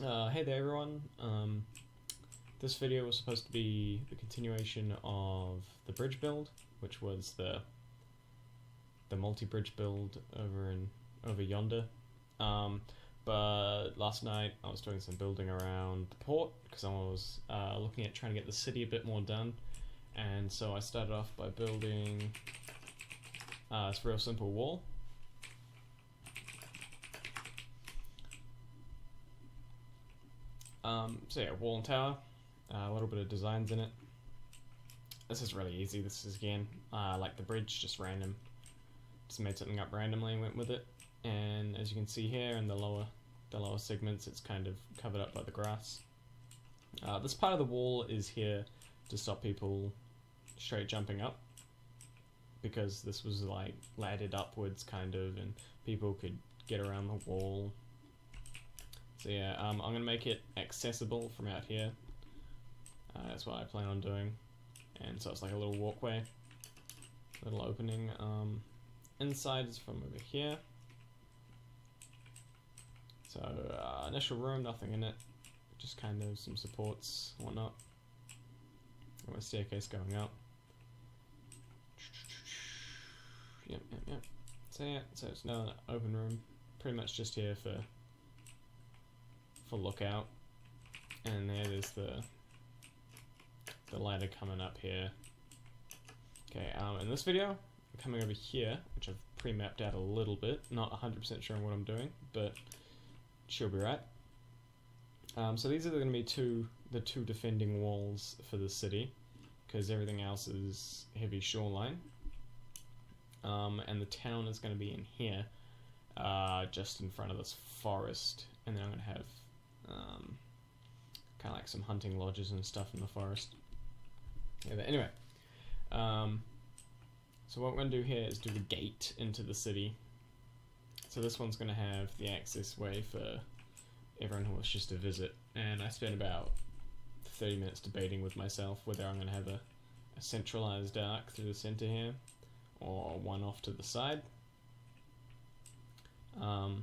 Hey there everyone, this video was supposed to be the continuation of the bridge build, which was the multi-bridge build over yonder, but last night I was doing some building around the port because I was looking at trying to get the city a bit more done, and so I started off by building this real simple wall. So yeah, wall and tower, a little bit of designs in it. This is really easy. This is again, like the bridge, just random. Just made something up randomly and went with it. And as you can see here in the lower segments, it's kind of covered up by the grass. This part of the wall is here to stop people straight jumping up, because this was like laddered upwards kind of, and people could get around the wall. So yeah, I'm going to make it accessible from out here. That's what I plan on doing. And so it's like a little walkway, little opening. Inside is from over here. So initial room, nothing in it, just kind of some supports, whatnot. Got my staircase going up. Yep. So yeah, so it's now an open room, pretty much just here for lookout. And there's the ladder coming up here. Okay, in this video, I'm coming over here, which I've pre-mapped out a little bit, not 100% sure on what I'm doing, but she'll be right. So these are going to be the two defending walls for the city, because everything else is heavy shoreline. And the town is going to be in here, just in front of this forest, and then I'm going to have kind of like some hunting lodges and stuff in the forest. Yeah, but anyway, so what we're going to do here is do the gate into the city. So this one's going to have the access way for everyone who wishes to visit, and I spent about 30 minutes debating with myself whether I'm going to have a centralized arc through the center here, or one off to the side. I'm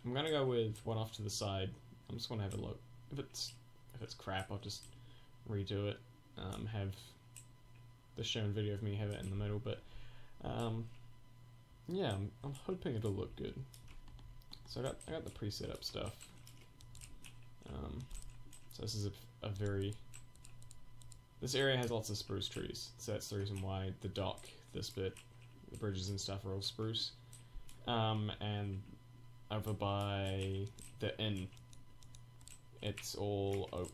going to go with one off to the side. I'm just going to have a look. If it's crap, I'll just redo it. Have the shown video of me have it in the middle, but yeah, I'm hoping it'll look good. So I got the pre-set up stuff. So this is this area has lots of spruce trees, so that's the reason why the dock, this bit, the bridges and stuff are all spruce. And over by the inn, it's all oak.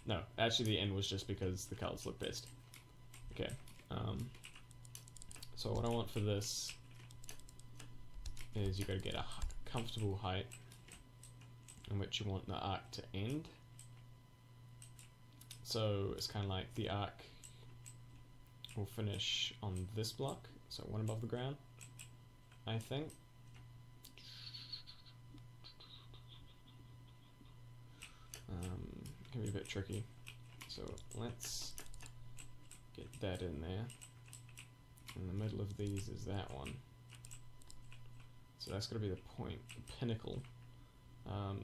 No, actually the inn was just because the colours look best. Okay, so what I want for this is you got to get a comfortable height in which you want the arc to end. So it's kind of like the arc will finish on this block, so one above the ground, I think. Can be a bit tricky, so let's get that in there. In the middle of these is that one, so that's going to be the point, the pinnacle.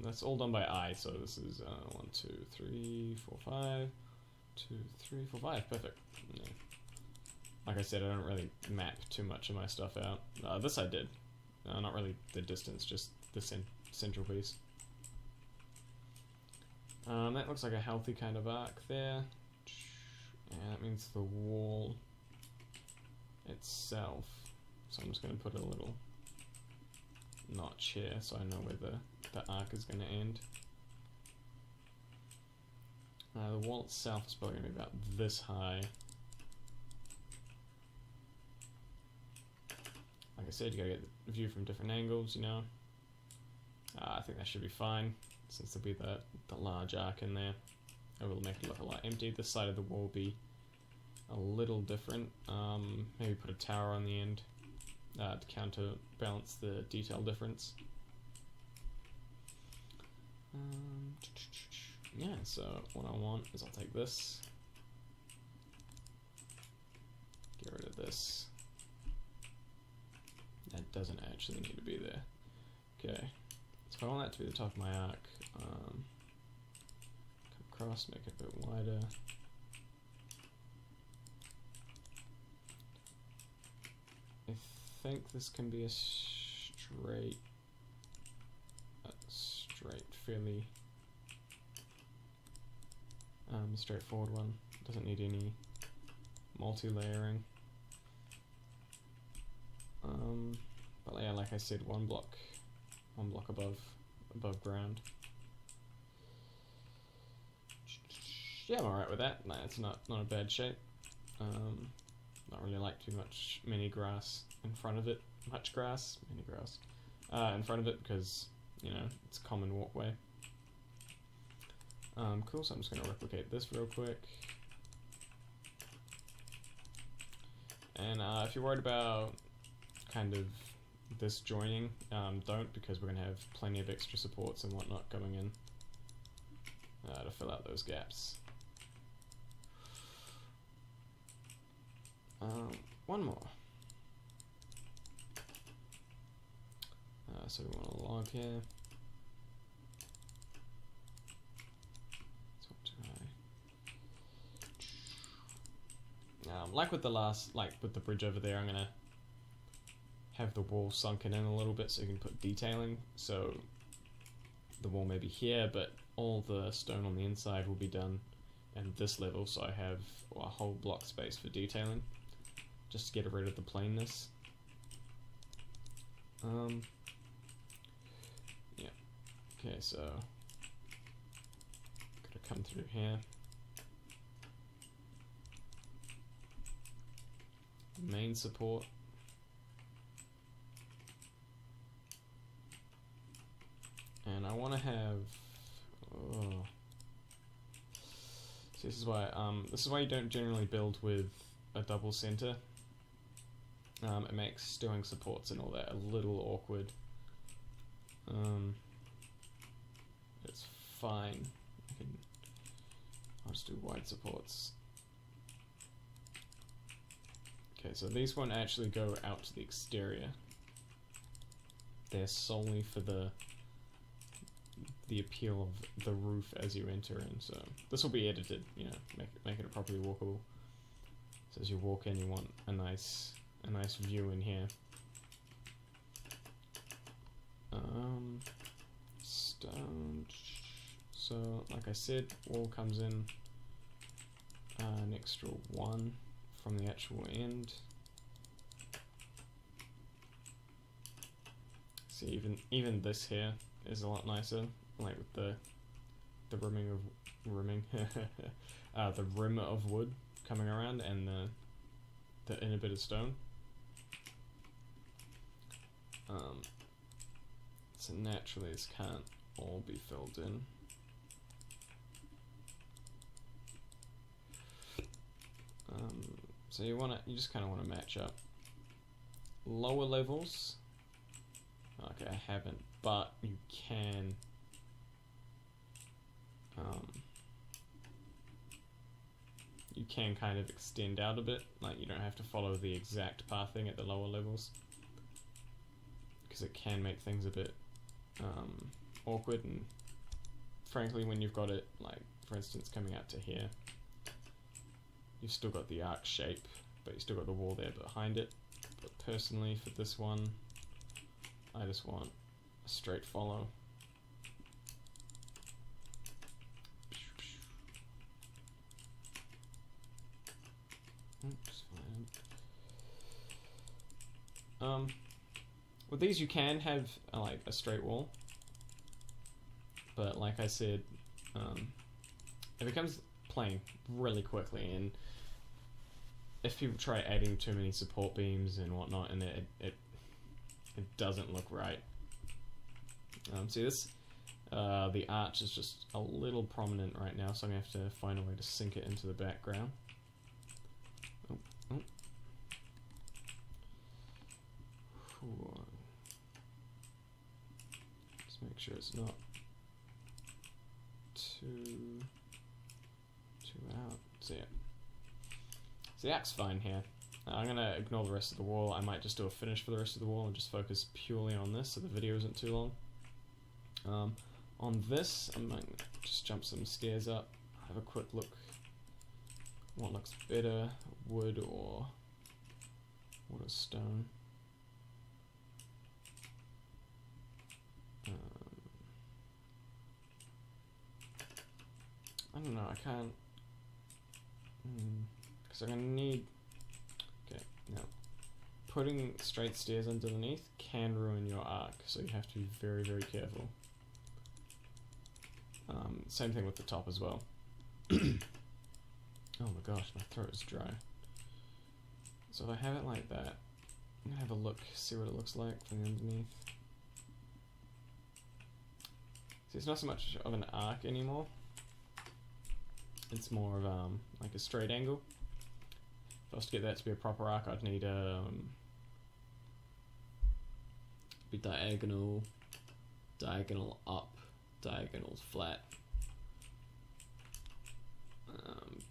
That's all done by eye, so this is 1, 2, 3, 4, 5, 2, 3, 4, 5, perfect. Yeah. Like I said, I don't really map too much of my stuff out. This I did, not really the distance, just the central piece. That looks like a healthy kind of arc there. And that means the wall itself. So I'm just going to put a little notch here so I know where the arc is going to end. The wall itself is probably going to be about this high. Like I said, you got to get the view from different angles, you know. I think that should be fine, since there'll be the large arc in there. It will make it look a lot empty. This side of the wall will be a little different. Maybe put a tower on the end to counterbalance the detail difference. Yeah, so what I want is I'll take this, get rid of this, That doesn't actually need to be there. Okay, so if I want that to be the top of my arc, come across, make it a bit wider. I think this can be a fairly straightforward one. Doesn't need any multi-layering. But yeah, like I said, one block above ground. Yeah, I'm alright with that. No, it's not a bad shape. Not really like too much mini grass in front of it. Mini grass in front of it, because you know it's a common walkway. Cool. So I'm just gonna replicate this real quick. And if you're worried about kind of this joining, don't, because we're gonna have plenty of extra supports and whatnot going in to fill out those gaps. One more. So we want a log here. So like with the bridge over there, I'm gonna have the wall sunken in a little bit so you can put detailing. So the wall may be here, but all the stone on the inside will be done at this level, so I have a whole block space for detailing, just to get rid of the plainness. Yeah. Okay, so gotta come through here. Main support. And I want to have. So this is why you don't generally build with a double center. It makes doing supports and all that a little awkward. It's fine. I'll just do wide supports. Okay, so these won't actually go out to the exterior. They're solely for the appeal of the roof as you enter in. So this will be edited, you know, make it properly walkable. So as you walk in, you want a nice view in here. Stone. So like I said, wall comes in an extra 1 from the actual end. See, even this here is a lot nicer, like with the the rim of wood coming around and the inner bit of stone. So naturally this can't all be filled in. So you just kind of want to match up. Lower levels. Okay, I haven't, but you can. You can kind of extend out a bit. Like you don't have to follow the exact pathing at the lower levels, because it can make things a bit awkward. And frankly, when you've got it, like for instance, coming out to here, you've still got the arc shape, but you still got the wall there behind it. But personally, for this one, I just want a straight follow. Oops, fine. With these you can have like a straight wall, but like I said, it becomes plain really quickly, and if people try adding too many support beams and whatnot, and it doesn't look right. See this? The arch is just a little prominent right now, so I'm going to have to find a way to sink it into the background. Oh, oh. Just make sure it's not too out. So yeah. So the arc's fine here. I'm going to ignore the rest of the wall. I might just do a finish for the rest of the wall and just focus purely on this so the video isn't too long. On this, I might just jump some stairs up, have a quick look what looks better, wood or stone. I don't know, I can't, because I'm going to need, okay, now, putting straight stairs underneath can ruin your arc, so you have to be very, very careful. Same thing with the top as well. Oh my gosh, my throat is dry. So if I have it like that, I'm going to have a look, see what it looks like from underneath. See, it's not so much of an arc anymore. It's more of like a straight angle. If I was to get that to be a proper arc, I'd need be diagonal, diagonal up, diagonal flat.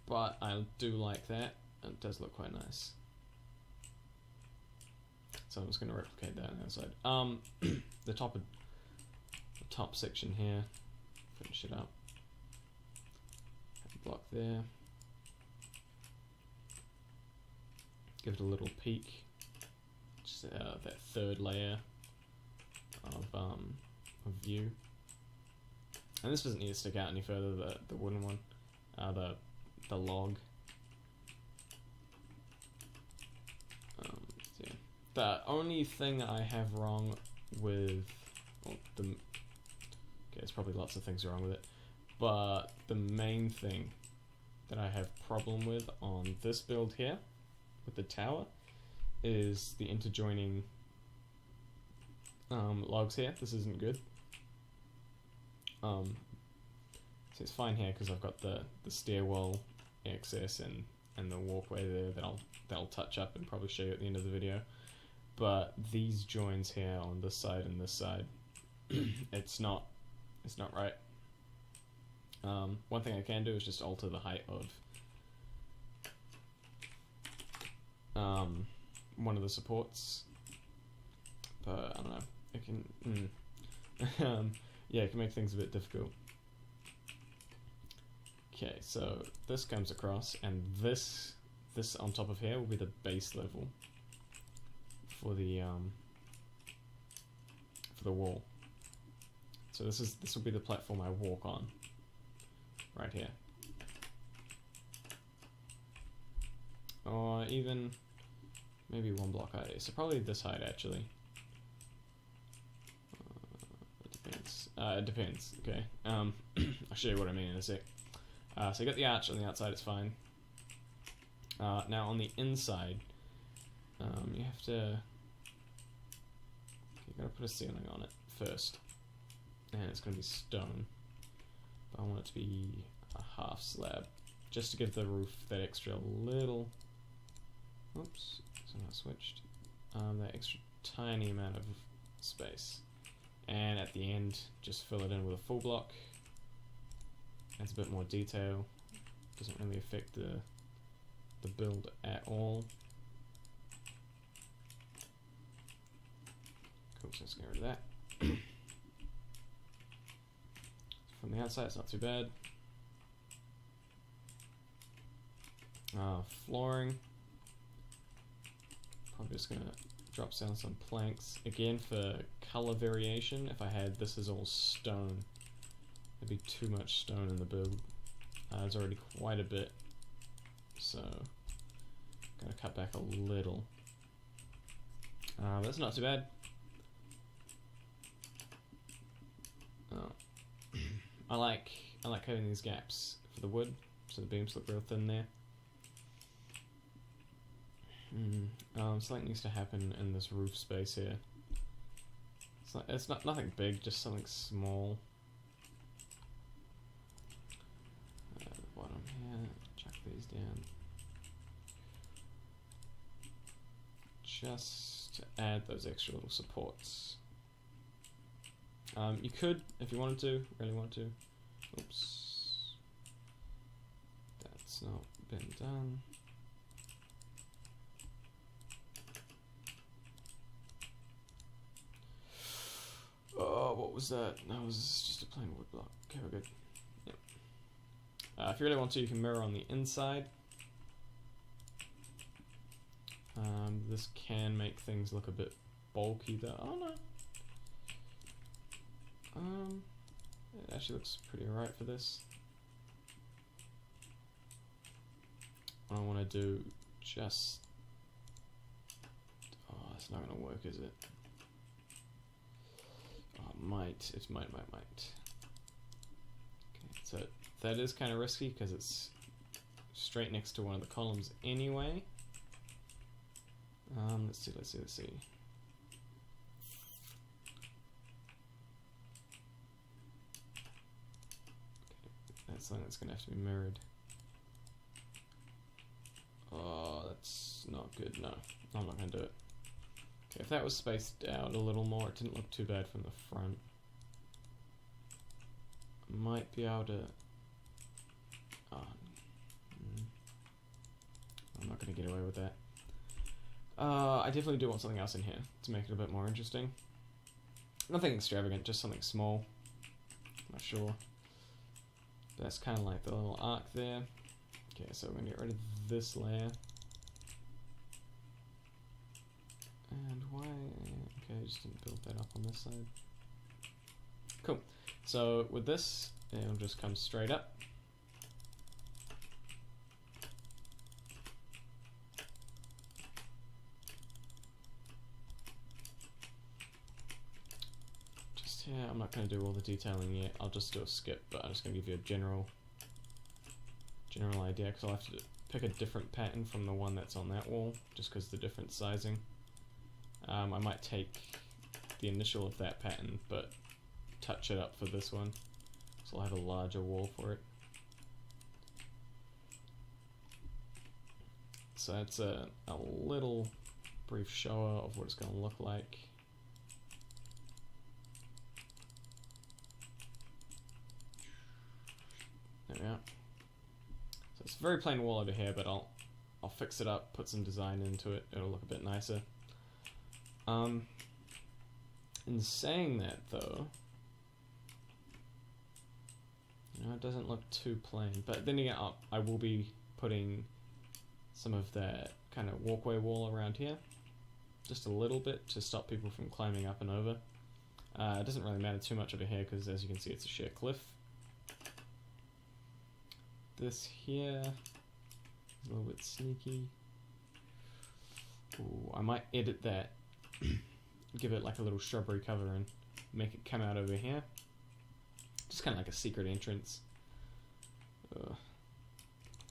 But I do like that. It does look quite nice. So I'm just going to replicate that on the other side. The top section here, finish it up. Block there. Give it a little peek. Just that third layer of view. And this doesn't need to stick out any further. The wooden one, the log. Yeah. The only thing I have wrong with, well, okay, there's probably lots of things wrong with it. But the main thing that I have problem with on this build here, with the tower, is the interjoining logs here. This isn't good. So it's fine here because I've got the stairwell access and the walkway there that'll touch up and probably show you at the end of the video. But these joins here on this side and this side, it's not right. One thing I can do is just alter the height of one of the supports, but I don't know, it can, yeah, it can make things a bit difficult. Okay, so this comes across, and this on top of here will be the base level for the wall. So this will be the platform I walk on. Right here. Or even maybe one block height. So probably this height actually. It depends. It depends, okay. I'll show you what I mean in a sec. So you got the arch on the outside, it's fine. Now on the inside, you have to, you gotta put a ceiling on it first. And it's gonna be stone. I want it to be a half slab, just to give the roof that extra little, oops, somehow switched, that extra tiny amount of space. And at the end, just fill it in with a full block. Adds a bit more detail, doesn't really affect the build at all. Cool, so let's get rid of that. From the outside, it's not too bad. Flooring. Probably just gonna drop down some planks. Again, for color variation, if I had this is all stone, there'd be too much stone in the build. There's already quite a bit, so gonna cut back a little. That's not too bad. I like having these gaps for the wood, so the beams look real thin there. Something needs to happen in this roof space here. It's not nothing big, just something small. The bottom here, chuck these down. Just to add those extra little supports. You could, if you wanted to, really want to. Oops. That's not been done. what was that? That was just a plain wood block. Okay, we're good. Yep. If you really want to, you can mirror on the inside. This can make things look a bit bulky though. Oh no. It actually looks pretty alright for this. What I want to do just... Oh, it's not going to work, is it? Oh, it might. It might. Okay, so that is kind of risky because it's straight next to one of the columns anyway. Let's see. Okay, that's something that's going to have to be mirrored. Oh, that's not good. No, I'm not going to do it. Okay, if that was spaced out a little more, it didn't look too bad from the front. I might be able to... I'm not going to get away with that. I definitely do want something else in here to make it a bit more interesting. Nothing extravagant, just something small. Not sure. That's kind of like the little arc there. Okay, so we're going to get rid of this layer. And why? Okay, I just didn't build that up on this side. Cool. So with this, it'll just come straight up. Just here, I'm not going to do all the detailing yet. I'll just do a skip, but I'm just going to give you a general idea, because I'll have to pick a different pattern from the one that's on that wall, just because the different sizing. I might take the initial of that pattern, but touch it up for this one, so I'll have a larger wall for it. So that's a little brief shower of what it's going to look like. There we are. So it's a very plain wall over here, but I'll fix it up, put some design into it, it'll look a bit nicer. In saying that though, you know, it doesn't look too plain, but then again, I will be putting some of that kind of walkway wall around here, just a little bit to stop people from climbing up and over. It doesn't really matter too much over here because, as you can see, it's a sheer cliff. This here is a little bit sneaky. Ooh, I might edit that, give it like a little shrubbery cover and make it come out over here. Just kind of like a secret entrance.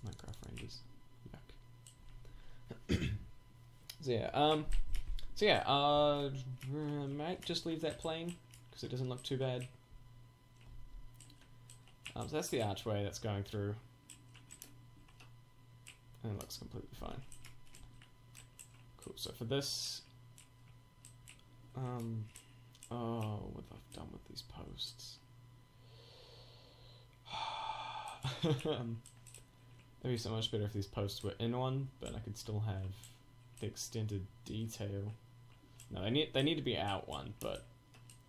Minecraft renders. Yuck. I might just leave that plain because it doesn't look too bad. So that's the archway that's going through. And it looks completely fine. Cool, so for this... oh, what have I done with these posts? It'd be so much better if these posts were in one, but I could still have the extended detail. No, they need to be out one, but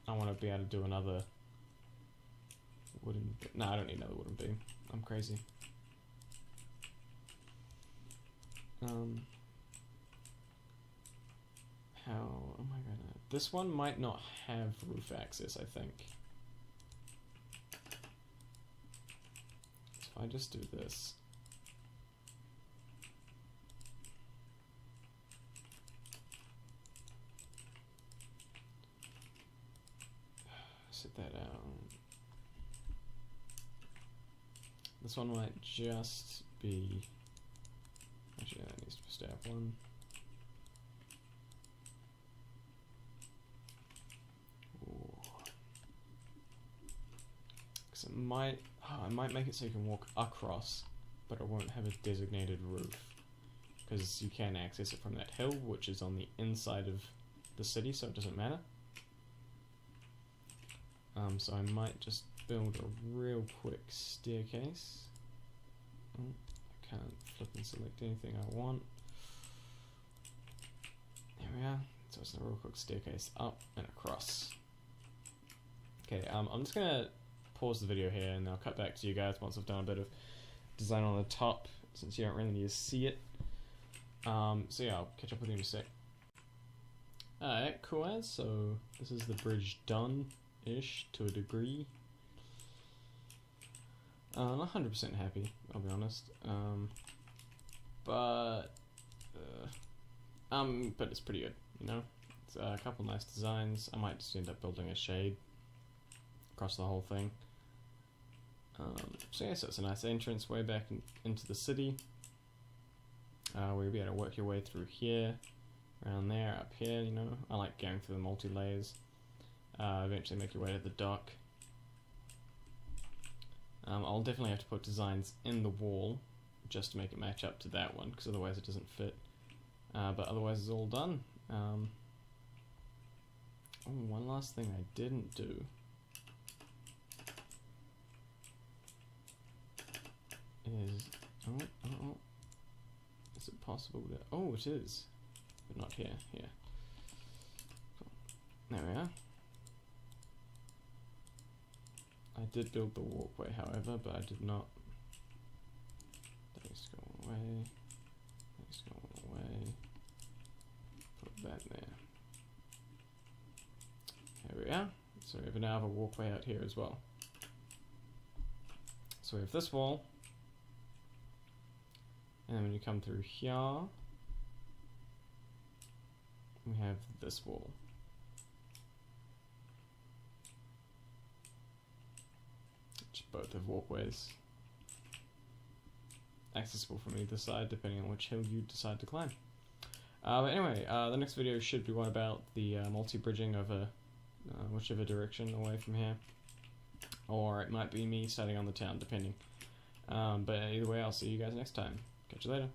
I want to be able to do another wooden... No, I don't need another wooden beam. I'm crazy. How am I gonna... This one might not have roof access, I think. So if I just do this... Set that out. This one might just be... Actually, that needs to be step one. Because it might... I might make it so you can walk across, but it won't have a designated roof. Because you can access it from that hill, which is on the inside of the city, so it doesn't matter. So I might just build a real quick staircase. Oh, I can't flip and select anything I want. There we are. So it's a real quick staircase up and across. Okay, I'm just gonna pause the video here and I'll cut back to you guys once I've done a bit of design on the top, since you don't really need to see it. So yeah, I'll catch up with you in a sec. Alright, cool as. So this is the bridge done-ish to a degree. Not 100% happy, I'll be honest. But it's pretty good, you know. It's a couple nice designs. I might just end up building a shade across the whole thing. So yeah, so it's a nice entrance way back into the city. Where you'll be able to work your way through here, around there, up here, you know. I like going through the multi-layers. Eventually make your way to the dock. I'll definitely have to put designs in the wall just to make it match up to that one, because otherwise it doesn't fit. But otherwise it's all done. Oh, one last thing I didn't do. Is is it possible to... Oh, it is. But not here. Here. Cool. There we are. I did build the walkway, however, but I did not... Let's go away. Let's go away. Put that there. There we are. So we now have a walkway out here as well. So we have this wall. And then when you come through here, we have this wall. Which both have walkways. Accessible from either side, depending on which hill you decide to climb. But anyway, the next video should be one about the multi-bridging of whichever direction away from here. Or it might be me starting on the town, depending. But either way, I'll see you guys next time. Catch you later.